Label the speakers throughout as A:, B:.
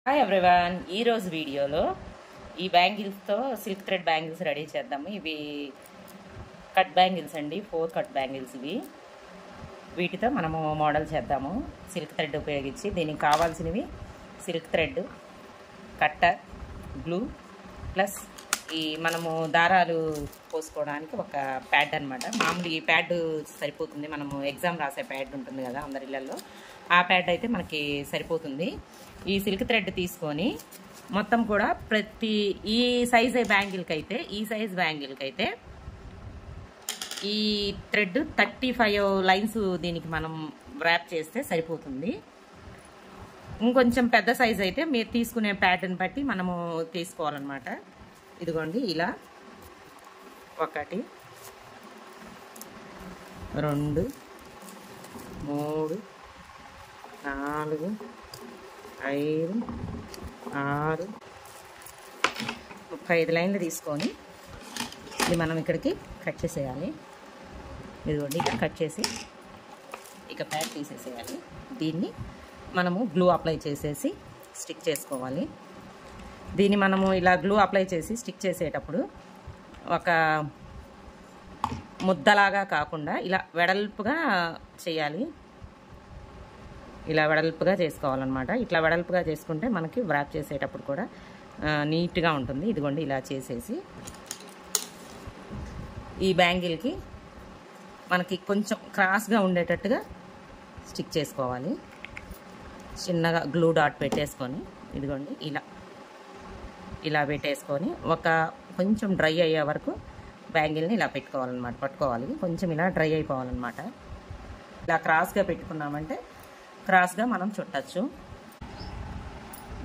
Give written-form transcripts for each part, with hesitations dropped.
A: Hi everyone, ఈరోజు వీడియోలో ఈ బ్యాంగిల్స్తో సిల్క్ థ్రెడ్ బ్యాంగిల్స్ రెడీ చేద్దాము. ఇవి కట్ బ్యాంగిల్స్ అండి, 4 కట్ బ్యాంగిల్స్ ఇవి. వీటితో మనము మోడల్ చేద్దాము సిల్క్ థ్రెడ్ ఉపయోగించి. దీనికి కావాల్సినవి silk thread, cutter, glue, plus ఈ మనము దారాలు పోసుకోవడానికి ఒక ప్యాడ్ అనమాట. మామూలు ఈ ప్యాడ్ సరిపోతుంది, మనము ఎగ్జామ్ రాసే ప్యాడ్ ఉంటుంది కదా అందరి ఇళ్ళల్లో, ఆ ప్యాడ్ అయితే మనకి సరిపోతుంది. ఈ సిల్క్ థ్రెడ్ తీసుకొని మొత్తం కూడా ప్రతి ఈ సైజ్ బ్యాంగిల్కి అయితే ఈ థ్రెడ్ 35 లైన్స్ దీనికి మనం ర్యాప్ చేస్తే సరిపోతుంది. ఇంకొంచెం పెద్ద సైజ్ అయితే మీరు తీసుకునే ప్యాటర్న్ బట్టి మనము తీసుకోవాలన్నమాట. ఇదిగోండి, ఇలా 1 2 3 4 5 6 35 లైన్లు తీసుకొని ఇది మనం ఇక్కడికి కట్ చేసేయాలి. ఇదిగోండి, ఇలా కట్ చేసి ఇక ప్యాడ్ తీసేసేయాలి. దీన్ని మనము గ్లూ అప్లై చేసేసి స్టిక్ చేసుకోవాలి. దీన్ని మనము ఇలా గ్లూ అప్లై చేసి స్టిక్ చేసేటప్పుడు ఒక ముద్దలాగా కాకుండా ఇలా వెడల్పుగా చేయాలి. ఇలా వెడల్పుగా చేసుకోవాలన్నమాట. ఇట్లా వెడల్పుగా చేసుకుంటే మనకి వ్రాప్ చేసేటప్పుడు కూడా నీట్గా ఉంటుంది. ఇదిగోండి, ఇలా చేసేసి ఈ బ్యాంగిల్కి మనకి కొంచెం క్రాస్గా ఉండేటట్టుగా స్టిక్ చేసుకోవాలి. చిన్నగా గ్లూ డాట్ పెట్టేసుకొని ఇదిగోండి ఇలా పెట్టేసుకొని ఒక కొంచెం డ్రై అయ్యే వరకు బ్యాంగిల్ని ఇలా పట్టుకోవాలి. కొంచెం ఇలా డ్రై అయిపోవాలన్నమాట. ఇలా క్రాస్గా పెట్టుకున్నామంటే క్రాస్గా మనం చుట్టచ్చు.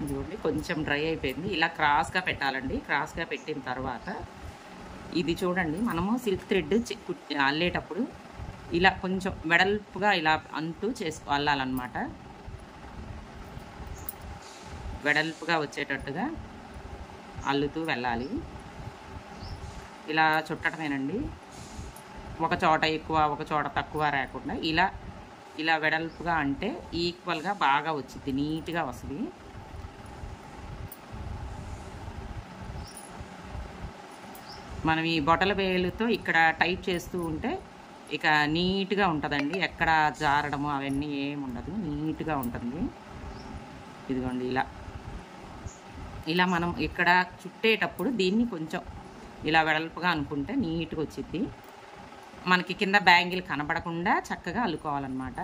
A: ఇదిగోండి, కొంచెం డ్రై అయిపోయింది. ఇలా క్రాస్గా పెట్టాలండి. క్రాస్గా పెట్టిన తర్వాత ఇది చూడండి, మనము సిల్క్ థ్రెడ్ అల్లేటప్పుడు ఇలా కొంచెం వెడల్పుగా ఇలా అల్లాలన్నమాట. వెడల్పుగా వచ్చేటట్టుగా అల్లుతూ వెళ్ళాలి. ఇలా చుట్టడమేనండి. ఒక చోట ఎక్కువ ఒక చోట తక్కువ రాకుండా ఇలా వెడల్పుగా అంటే ఈక్వల్గా బాగా వచ్చింది, నీట్గా వస్తుంది. మనం ఈ బొటల వేలుతో ఇక్కడ టైట్ చేస్తూ ఉంటే ఇక నీట్గా ఉంటుందండి. ఎక్కడ జారడము అవన్నీ ఏమి ఉండదు, నీట్గా ఉంటుంది. ఇదిగోండి, ఇలా మనం ఇక్కడ చుట్టేటప్పుడు దీన్ని కొంచెం ఇలా వెడల్పుగా అనుకుంటే నీట్గా వచ్చింది. మనకి కింద బ్యాంగిల్ కనబడకుండా చక్కగా అల్లుకోవాలన్నమాట.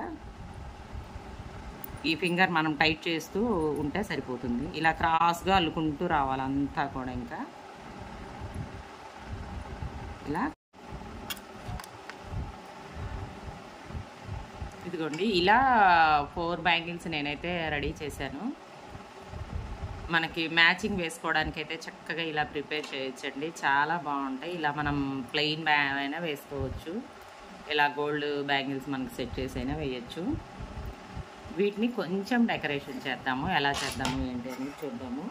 A: ఈ ఫింగర్ మనం టైట్ చేస్తూ ఉంటే సరిపోతుంది. ఇలా క్రాస్గా అల్లుకుంటూ రావాలి అంతా కూడా. ఇంకా ఇలా ఇదిగోండి, ఇలా 4 బ్యాంగిల్స్ నేనైతే రెడీ చేశాను. మనకి మ్యాచింగ్ వేసుకోవడానికి అయితే చక్కగా ఇలా ప్రిపేర్ చేయొచ్చండి, చాలా బాగుంటాయి. ఇలా మనం ప్లెయిన్ అయినా వేసుకోవచ్చు, ఇలా గోల్డ్ బ్యాంగిల్స్ మనకి సెట్ చేసి అయినా వేయచ్చు. వీటిని కొంచెం డెకరేషన్ చేద్దాము, ఎలా చేద్దాము ఏంటి అని చూద్దాము.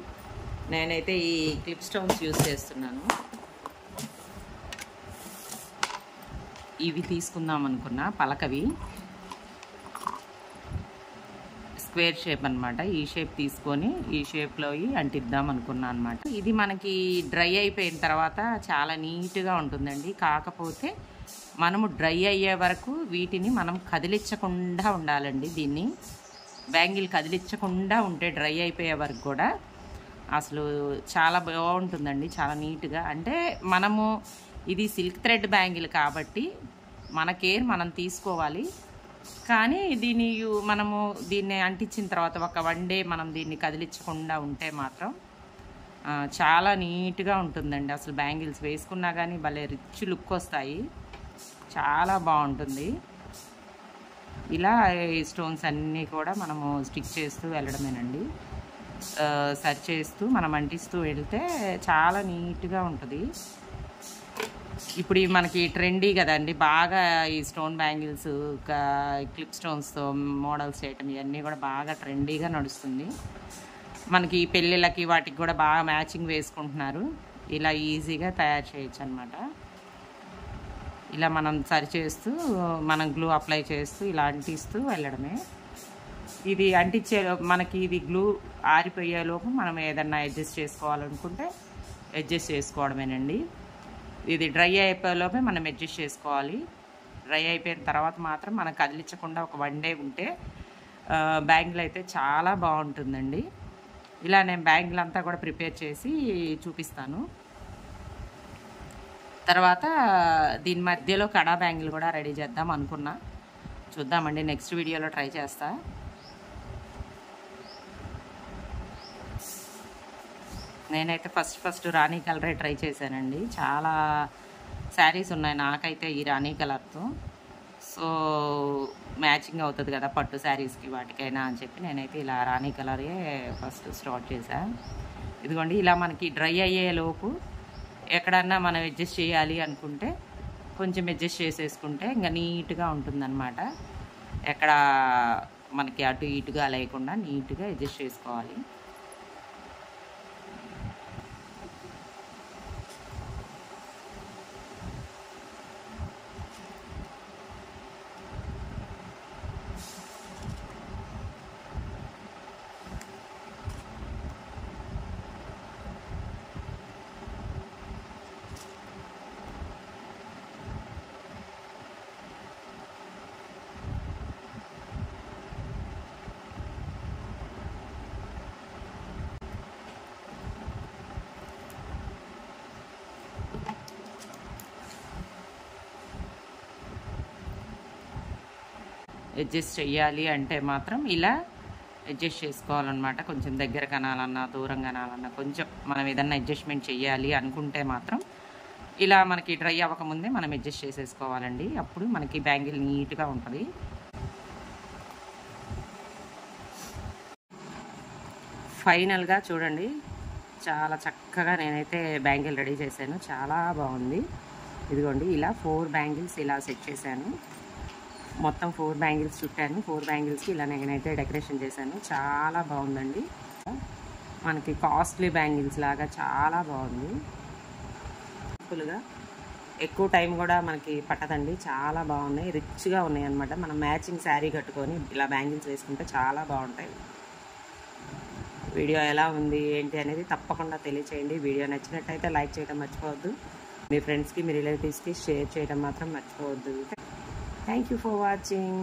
A: నేనైతే ఈ క్లిప్ స్టోన్స్ యూజ్ చేస్తున్నాను. ఇవి తీసుకుందాం అనుకున్నా, పలకవి స్క్వేర్ షేప్ అనమాట. ఈ షేప్ తీసుకొని ఈ షేప్లో అంటిద్దాం అనుకున్నాను అనమాట. ఇది మనకి డ్రై అయిపోయిన తర్వాత చాలా నీట్గా ఉంటుందండి. కాకపోతే మనము డ్రై అయ్యే వరకు వీటిని మనం కదిలించకుండా ఉండాలండి. దీన్ని బ్యాంగిల్ కదిలించకుండా ఉంటే డ్రై అయిపోయే వరకు కూడా అసలు చాలా బాగుంటుందండి, చాలా నీట్గా. అంటే మనము ఇది సిల్క్ థ్రెడ్ బ్యాంగిల్ కాబట్టి మన కేర్ మనం తీసుకోవాలి. కానీ దీన్ని అంటించిన తర్వాత ఒక 1 డే మనం దీన్ని కదిలించకుండా ఉంటే మాత్రం చాలా నీట్గా ఉంటుందండి. అసలు బ్యాంగిల్స్ వేసుకున్నా కానీ భలే రిచ్ లుక్ వస్తాయి, చాలా బాగుంటుంది. ఇలా ఈ స్టోన్స్ అన్నీ కూడా మనము స్టిక్ చేస్తూ వెళ్ళడమేనండి. సరి చేస్తూ మనం అంటిస్తూ వెళ్తే చాలా నీట్గా ఉంటుంది. ఇప్పుడు మనకి ట్రెండీ కదండి, బాగా ఈ స్టోన్ బ్యాంగిల్స్ క్లిప్ స్టోన్స్తో మోడల్స్ చేయటం ఇవన్నీ కూడా బాగా ట్రెండీగా నడుస్తుంది. మనకి పెళ్ళిళ్ళకి వాటికి కూడా బాగా మ్యాచింగ్ వేసుకుంటున్నారు. ఇలా ఈజీగా తయారు చేయొచ్చు అనమాట. ఇలా మనం సరి చేస్తూ మనం గ్లూ అప్లై చేస్తూ ఇలా అంటిస్తూ వెళ్ళడమే. ఇది అంటించే మనకి ఇది గ్లూ ఆరిపోయేలోపు మనం ఏదన్నా అడ్జస్ట్ చేసుకోవాలనుకుంటే అడ్జస్ట్ చేసుకోవడమేనండి. ఇది డ్రై అయిపోయేలోపే మనం అడ్జస్ట్ చేసుకోవాలి. డ్రై అయిపోయిన తర్వాత మాత్రం మనం కదిలించకుండా ఒక 1 డే ఉంటే బ్యాంగిల్ అయితే చాలా బాగుంటుందండి. ఇలా నేను బ్యాంగిల్ అంతా కూడా ప్రిపేర్ చేసి చూపిస్తాను. తర్వాత దీని మధ్యలో కడా బ్యాంగిల్ కూడా రెడీ చేద్దాం అనుకున్నా. చూద్దామండి, నెక్స్ట్ వీడియోలో ట్రై చేస్తా. నేనైతే ఫస్ట్ రాణి కలరే ట్రై చేశానండి. చాలా శారీస్ ఉన్నాయి నాకైతే ఈ రాణి కలర్తో. సో మ్యాచింగ్ అవుతుంది కదా పట్టు శారీస్కి వాటికైనా అని చెప్పి నేనైతే ఇలా రాణి కలరే ఫస్ట్ స్టార్ట్ చేశాను. ఇదిగోండి, ఇలా మనకి డ్రై అయ్యేలోపు ఎక్కడన్నా మనం అడ్జస్ట్ చేయాలి అనుకుంటే కొంచెం అడ్జస్ట్ చేసేసుకుంటే ఇంకా నీట్గా ఉంటుందన్నమాట. ఎక్కడ మనకి అటు ఇటుగా లేకుండా నీట్గా అడ్జస్ట్ చేసుకోవాలి. అడ్జస్ట్ చెయ్యాలి అంటే మాత్రం ఇలా అడ్జస్ట్ చేసుకోవాలన్నమాట. కొంచెం దగ్గర కనాలన్నా దూరం కనాలన్నా కొంచెం మనం ఏదన్నా అడ్జస్ట్మెంట్ చెయ్యాలి అనుకుంటే మాత్రం ఇలా మనకి డ్రై అవ్వకముందే మనం అడ్జస్ట్ చేసేసుకోవాలండి. అప్పుడు మనకి బ్యాంగిల్ నీట్గా ఉంటుంది. ఫైనల్గా చూడండి, చాలా చక్కగా నేనైతే బ్యాంగిల్ రెడీ చేశాను. చాలా బాగుంది. ఇదిగోండి, ఇలా 4 బ్యాంగిల్స్ ఇలా సెట్ చేశాను. మొత్తం 4 బ్యాంగిల్స్ చుట్టాను. 4 బ్యాంగిల్స్కి ఇలా నేనైతే డెకరేషన్ చేశాను. చాలా బాగుందండి. మనకి కాస్ట్లీ బ్యాంగిల్స్ లాగా చాలా బాగుంది. సింపుల్గా ఎక్కువ టైం కూడా మనకి పట్టదండి. చాలా బాగున్నాయి, రిచ్గా ఉన్నాయి అన్నమాట. మనం మ్యాచింగ్ శారీ కట్టుకొని ఇలా బ్యాంగిల్స్ వేసుకుంటే చాలా బాగుంటాయి. వీడియో ఎలా ఉంది ఏంటి అనేది తప్పకుండా తెలియచేయండి. వీడియో నచ్చినట్టయితే లైక్ చేయడం మర్చిపోవద్దు. మీ ఫ్రెండ్స్కి మీ రిలేటివ్స్కి షేర్ చేయడం మాత్రం మర్చిపోవద్దు. Thank you for watching.